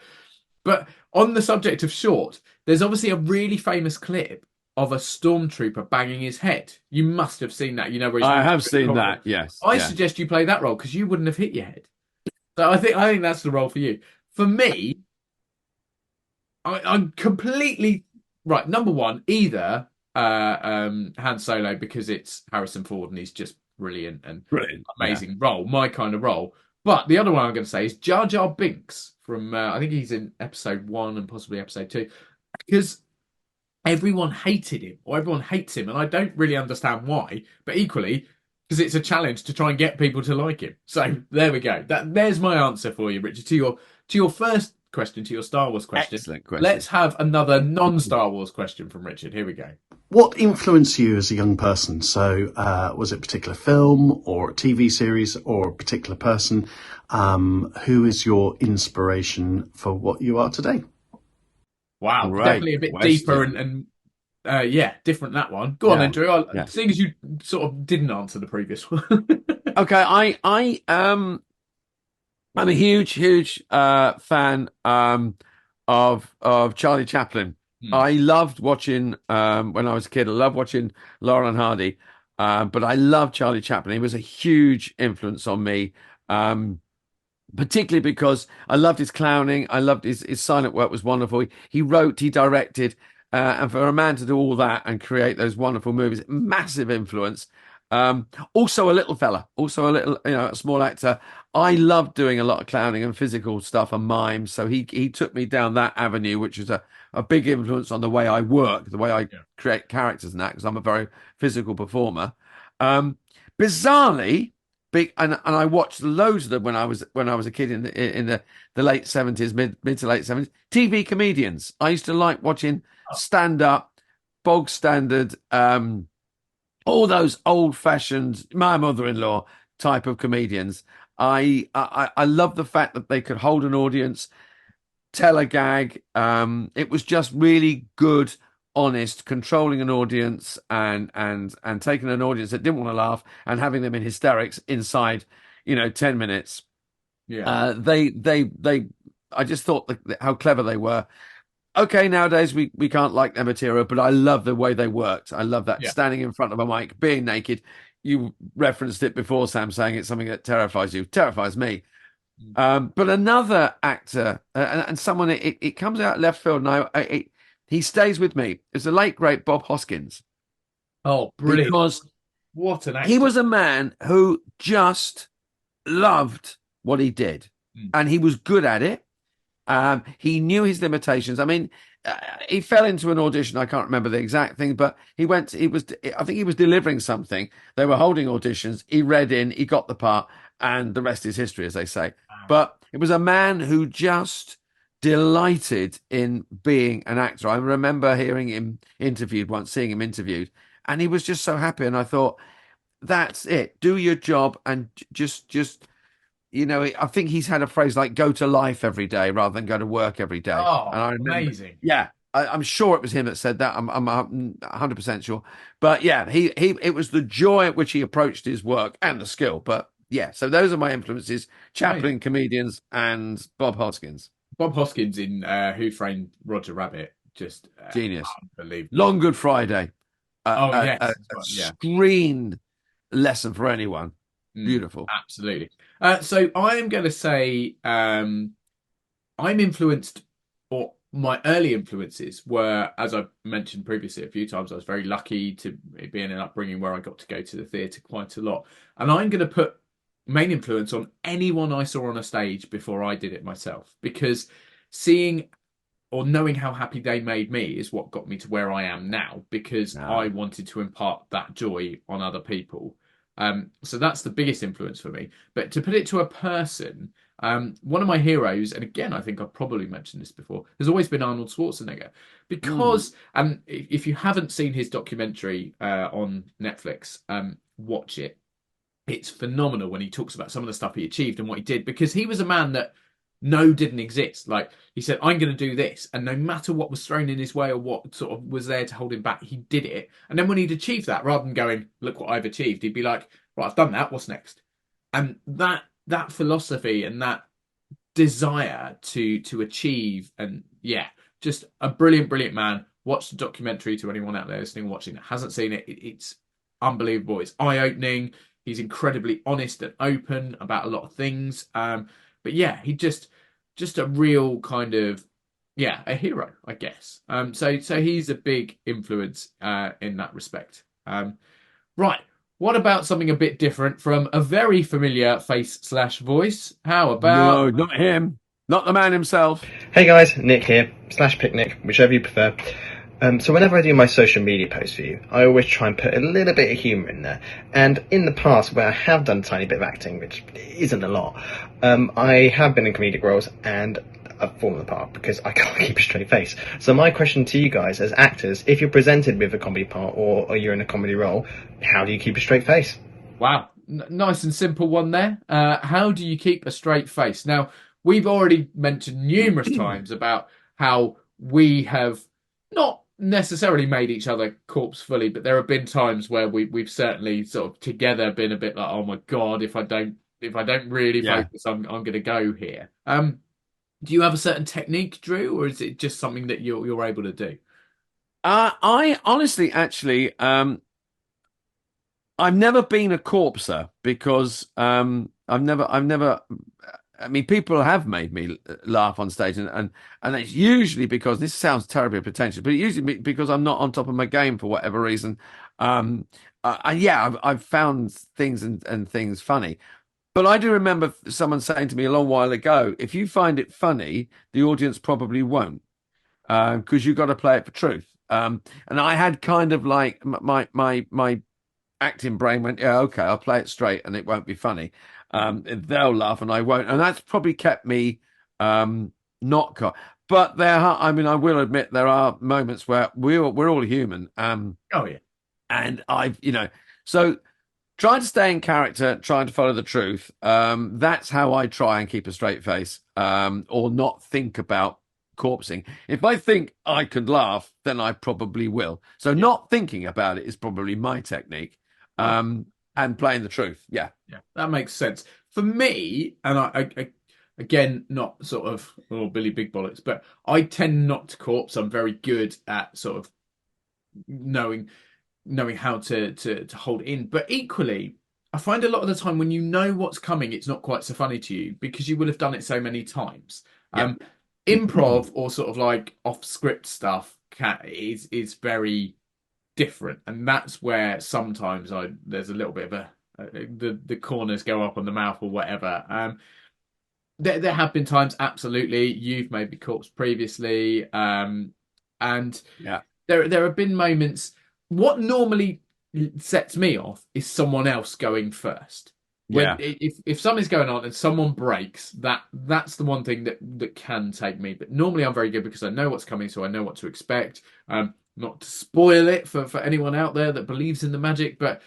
But on the subject of short, there's obviously a really famous clip of a stormtrooper banging his head. You must have seen that. You know where he's I have seen that. Yes. I suggest you play that role because you wouldn't have hit your head. So I think that's the role for you. For me, I'm completely right. Number one, either Han Solo because it's Harrison Ford and he's just brilliant and amazing role, my kind of role. But the other one I'm going to say is Jar Jar Binks from I think he's in episode 1 and possibly episode 2 because everyone hated him or everyone hates him, and I don't really understand why. But equally, because it's a challenge to try and get people to like him. So there we go. There's my answer for you, Richard. To your first question, to your Star Wars question. Excellent question. Let's have another non-Star Wars question from Richard. Here we go. What influenced you as a young person? So was it a particular film or a TV series or a particular person? Who is your inspiration for what you are today? Wow, definitely a bit deeper and different that one. Go on then, Drew. Seeing as you sort of didn't answer the previous one. Okay, I'm a huge fan of Charlie Chaplin. I loved watching when I was a kid. I loved watching Laurel and Hardy, but I loved Charlie Chaplin. He was a huge influence on me. Particularly because I loved his clowning. I loved his silent work was wonderful. He wrote, he directed, and for a man to do all that and create those wonderful movies, massive influence. Also a little fella, also a little, a small actor. I loved doing a lot of clowning and physical stuff and mime. So he took me down that avenue, which is a big influence on the way I work, the way I create characters and that, because I'm a very physical performer. Bizarrely, and I watched loads of them when I was a kid in the late 70s, mid to late 70s. TV comedians. I used to like watching stand up, bog standard, all those old fashioned, my mother-in-law type of comedians. I love the fact that they could hold an audience, tell a gag. It was just really good, honest, controlling an audience and taking an audience that didn't want to laugh and having them in hysterics inside 10 minutes. I just thought how clever they were. Okay, nowadays we can't like their material, but I love the way they worked. I love that standing in front of a mic, being naked. You referenced it before, Sam, saying it's something that terrifies you. Terrifies me. But another actor and someone, it comes out left field now. He stays with me. It's the late, great Bob Hoskins. Oh, brilliant. Because what an actor. He was a man who just loved what he did. And he was good at it. He knew his limitations. I mean, he fell into an audition. I can't remember the exact thing, but I think he was delivering something. They were holding auditions. He read in, he got the part, and the rest is history, as they say. But it was a man who just delighted in being an actor. I remember hearing him interviewed once, seeing him interviewed, and he was just so happy. And I thought, that's it. Do your job and just I think he's had a phrase like "go to life every day" rather than "go to work every day." Oh, and I remember, amazing! Yeah, I'm sure it was him that said that. I'm 100% sure. But yeah, it was the joy at which he approached his work and the skill. But yeah, so those are my influences: Chaplin, comedians, and Bob Hoskins. Bob Hoskins in Who Framed Roger Rabbit, just genius, unbelievable. Long Good Friday, yes, screen lesson for anyone. Beautiful, absolutely. So I am going to say I'm influenced, or my early influences were, as I've mentioned previously a few times, I was very lucky to be in an upbringing where I got to go to the theatre quite a lot, and I'm going to put main influence on anyone I saw on a stage before I did it myself, because seeing or knowing how happy they made me is what got me to where I am now, because No. I wanted to impart that joy on other people. So that's the biggest influence for me. But to put it to a person, one of my heroes, and again, I think I've probably mentioned this before, has always been Arnold Schwarzenegger. Because, and if you haven't seen his documentary on Netflix, watch it. It's phenomenal when he talks about some of the stuff he achieved and what he did, because he was a man that no didn't exist. Like, he said, I'm going to do this, and no matter what was thrown in his way or what sort of was there to hold him back, he did it. And then when he'd achieved that, rather than going, look what I've achieved, he'd be like, right, I've done that, what's next? And that philosophy and that desire to achieve, and yeah, just a brilliant man. Watch the documentary. To anyone out there listening and watching that hasn't seen it, it's unbelievable. It's eye-opening. He's incredibly honest and open about a lot of things. But yeah, he just a real kind of, yeah, a hero, I guess. So he's a big influence in that respect. Right. What about something a bit different from a very familiar face/voice? How No, about not him. Not the man himself. Hey guys, Nick here, slash Picnic, whichever you prefer. So whenever I do my social media posts for you, I always try and put a little bit of humour in there. And in the past, where I have done a tiny bit of acting, which isn't a lot, I have been in comedic roles and I've fallen apart because I can't keep a straight face. So my question to you guys as actors, if you're presented with a comedy part or you're in a comedy role, how do you keep a straight face? Wow, nice and simple one there. How do you keep a straight face? Now, we've already mentioned numerous times about how we have not necessarily made each other corpse fully, but there have been times where we've certainly sort of together been a bit like, oh my God, if I don't really focus, I'm going to go here. Do you have a certain technique, Drew, or is it just something that you're able to do? I honestly, actually, I've never been a corpser because I've never. I mean, people have made me laugh on stage, and it's usually because this sounds terribly pretentious, but usually because I'm not on top of my game for whatever reason. I've found things and things funny. But I do remember someone saying to me a long while ago, if you find it funny, the audience probably won't, because you've got to play it for truth. And I had kind of like my acting brain went, yeah, okay, I'll play it straight and it won't be funny. They'll laugh and I won't. And that's probably kept me not caught. But I will admit there are moments where we're all human. Oh, yeah. And so trying to stay in character, trying to follow the truth. That's how I try and keep a straight face, or not think about corpsing. If I think I could laugh, then I probably will. So not thinking about it is probably my technique. And playing the truth. Yeah, that makes sense for me. And I again, not sort of Billy Big Bollocks, but I tend not to corpse. I'm very good at sort of knowing how to hold in. But equally, I find a lot of the time when you know what's coming, it's not quite so funny to you because you would have done it so many times. Improv or sort of like off script stuff is very different, and that's where sometimes there's a little bit of the corners go up on the mouth or whatever. There have been times, absolutely, you've made me corpse previously, and there have been moments. What normally sets me off is someone else going first. If something's going on and someone breaks, that's the one thing that can take me. But normally I'm very good because I know what's coming, so I know what to expect. Not to spoil it for anyone out there that believes in the magic, but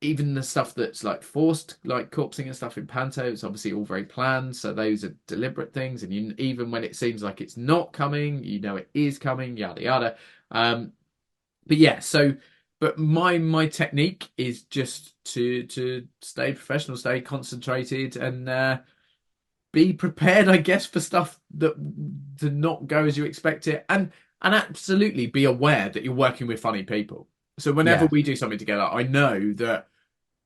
even the stuff that's like forced, like corpsing and stuff in panto, it's obviously all very planned. So those are deliberate things, and even when it seems like it's not coming, you know it is coming. Yada yada. But yeah, but my technique is just to stay professional, stay concentrated, and be prepared, I guess, for stuff that to not go as you expect it, and absolutely be aware that you're working with funny people. So whenever we do something together, I know that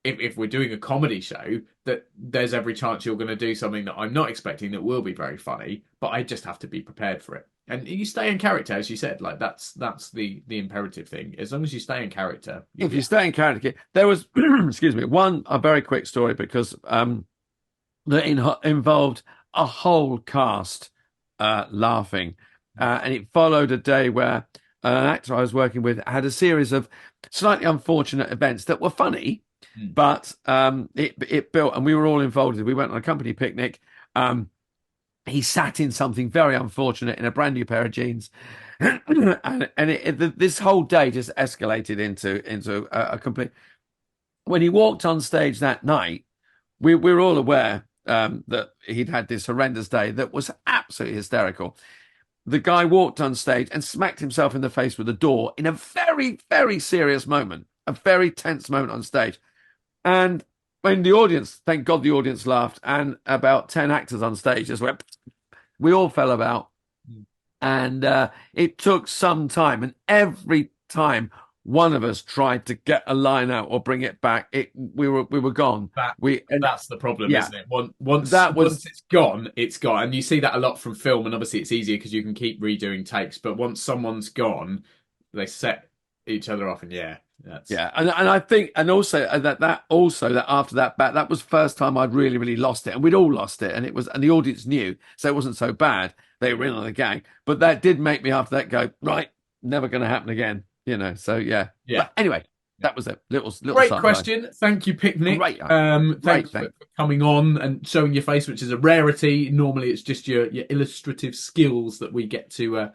if we're doing a comedy show, that there's every chance you're going to do something that I'm not expecting that will be very funny, but I just have to be prepared for it. And you stay in character, as you said, like that's the imperative thing. As long as you stay in character. If you stay in character, there was, excuse me, a very quick story because that involved a whole cast laughing. And it followed a day where an actor I was working with had a series of slightly unfortunate events that were funny, but it built, and we were all involved. We went on a company picnic. He sat in something very unfortunate in a brand new pair of jeans, and this whole day just escalated into a complete. When he walked on stage that night, we were all aware that he'd had this horrendous day that was absolutely hysterical. The guy walked on stage and smacked himself in the face with a door in a very, very serious moment, a very tense moment on stage. And when the audience, thank God the audience laughed, and about 10 actors on stage just went, we all fell about. And it took some time. And every time one of us tried to get a line out or bring it back, we were gone. That's the problem, yeah, isn't it? Once it's gone, it's gone. And you see that a lot from film, and obviously it's easier because you can keep redoing takes. But once someone's gone, they set each other off, and and I think, and also that after that was the first time I'd really lost it, and we'd all lost it, and the audience knew, so it wasn't so bad. They were in on the gang, but that did make me after that go, right, never going to happen again, So yeah. But anyway, that was a little great question. Thank you, Picnic. Thanks for coming on and showing your face, which is a rarity. Normally, it's just your illustrative skills that we get to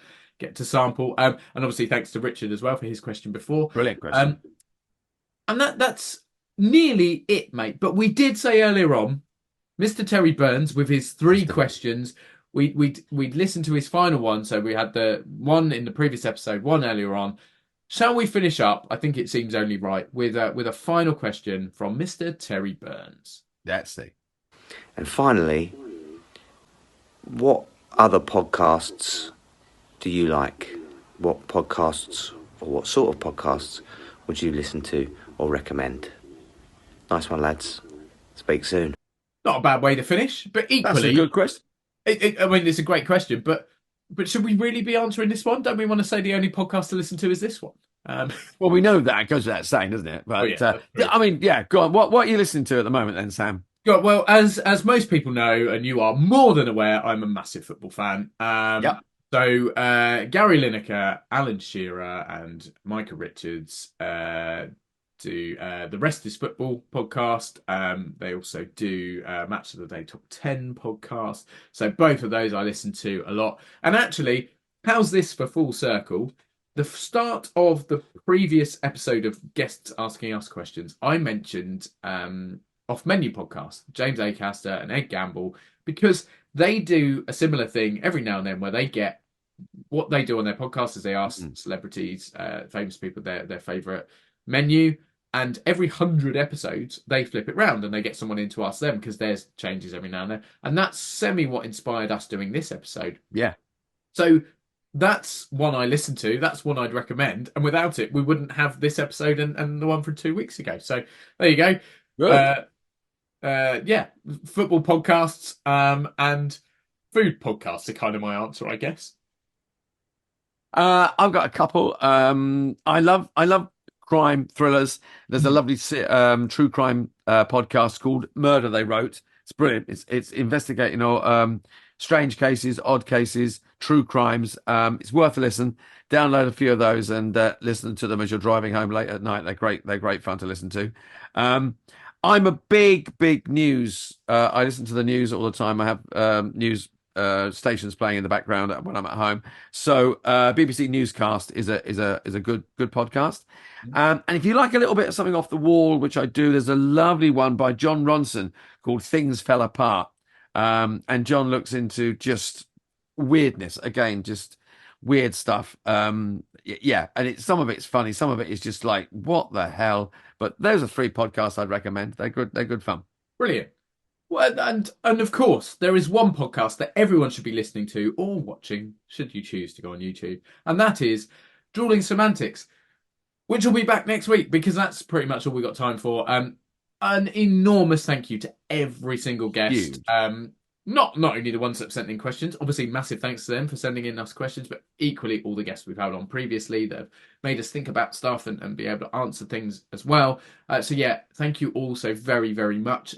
sample. And obviously, thanks to Richard as well for his question before. Brilliant question. And that's nearly it, mate. But we did say earlier on, Mr. Terry Burns with his 3 questions. We'd listened to his final one, so we had the one in the previous episode, one earlier on. Shall we finish up? I think it seems only right with a final question from Mr. Terry Burns. Let's see. And finally, what other podcasts do you like? What podcasts or what sort of podcasts would you listen to or recommend? Nice one, lads. Speak soon. Not a bad way to finish, but equally, that's a good question. I mean, it's a great question, but should we really be answering this one? Don't we want to say the only podcast to listen to is this one? Well, we know that. It goes without saying, doesn't it? But I mean, go on. What are you listening to at the moment then, Sam? Well, as most people know, and you are more than aware, I'm a massive football fan. So Gary Lineker, Alan Shearer, and Micah Richards do the Rest is Football podcast. They also do Match of the Day Top 10 podcast. So both of those I listen to a lot. And actually, how's this for full circle? The start of the previous episode of Guests Asking Us Questions, I mentioned Off Menu podcast, James Acaster and Ed Gamble, because they do a similar thing every now and then where they get what they do on their podcast is they ask celebrities, famous people, their favourite menu. And every 100 episodes, they flip it round and they get someone in to ask them because there's changes every now and then. And that's what inspired us doing this episode. Yeah. So that's one I listen to. That's one I'd recommend. And without it, we wouldn't have this episode and the one from 2 weeks ago. So there you go. Good. Football podcasts and food podcasts are kind of my answer, I guess. I've got a couple. I love crime thrillers. There's a lovely true crime podcast called Murder They Wrote. It's brilliant. It's investigating all strange cases, odd cases, true crimes. It's worth a listen. Download a few of those and listen to them as you're driving home late at night. They're great. They're great fun to listen to. I'm a big news. I listen to the news all the time. I have news stations playing in the background when I'm at home. So BBC Newscast is a good podcast. And if you like a little bit of something off the wall, which I do, there's a lovely one by John Ronson called Things Fell Apart. And John looks into just weirdness, again, just weird stuff. And some of it's funny, some of it is just like, what the hell? But those are 3 podcasts I'd recommend. They're good fun. Brilliant. Well, and of course, there is one podcast that everyone should be listening to or watching, should you choose to go on YouTube, and that is Drewling Samantics, which will be back next week because that's pretty much all we got time for. An enormous thank you to every single guest. not only the ones that sent in questions, obviously massive thanks to them for sending in us questions, but equally all the guests we've had on previously that have made us think about stuff and be able to answer things as well. So yeah, thank you all so very, very much.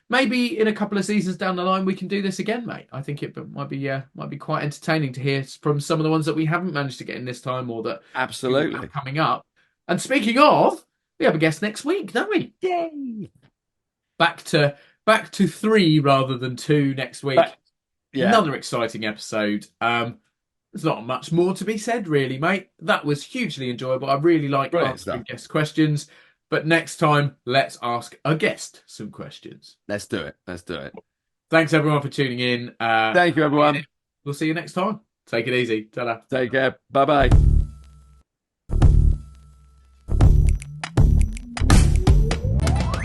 Maybe in a couple of seasons down the line we can do this again, mate. I think it might be quite entertaining to hear from some of the ones that we haven't managed to get in this time or that absolutely coming up. And speaking of, we have a guest next week, don't we? Yay! Back to 3 rather than 2 next week. Yeah. Another exciting episode. There's not much more to be said, really, mate. That was hugely enjoyable. I really like answering guest questions. But next time, let's ask a guest some questions. Let's do it. Thanks, everyone, for tuning in. Thank you, everyone. We'll see you next time. Take it easy. Ta-da. Take care. Bye-bye.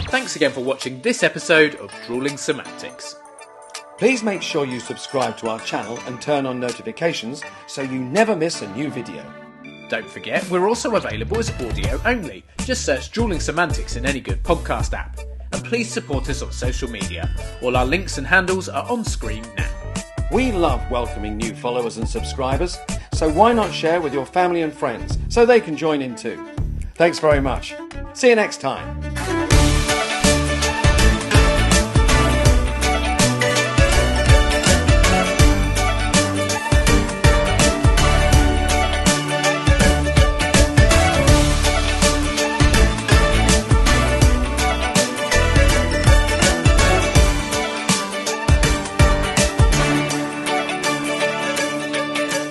Thanks again for watching this episode of Drewling Samantics. Please make sure you subscribe to our channel and turn on notifications so you never miss a new video. Don't forget, we're also available as audio only. Just search Drewling Samantics in any good podcast app. And please support us on social media. All our links and handles are on screen now. We love welcoming new followers and subscribers, so why not share with your family and friends so they can join in too? Thanks very much. See you next time.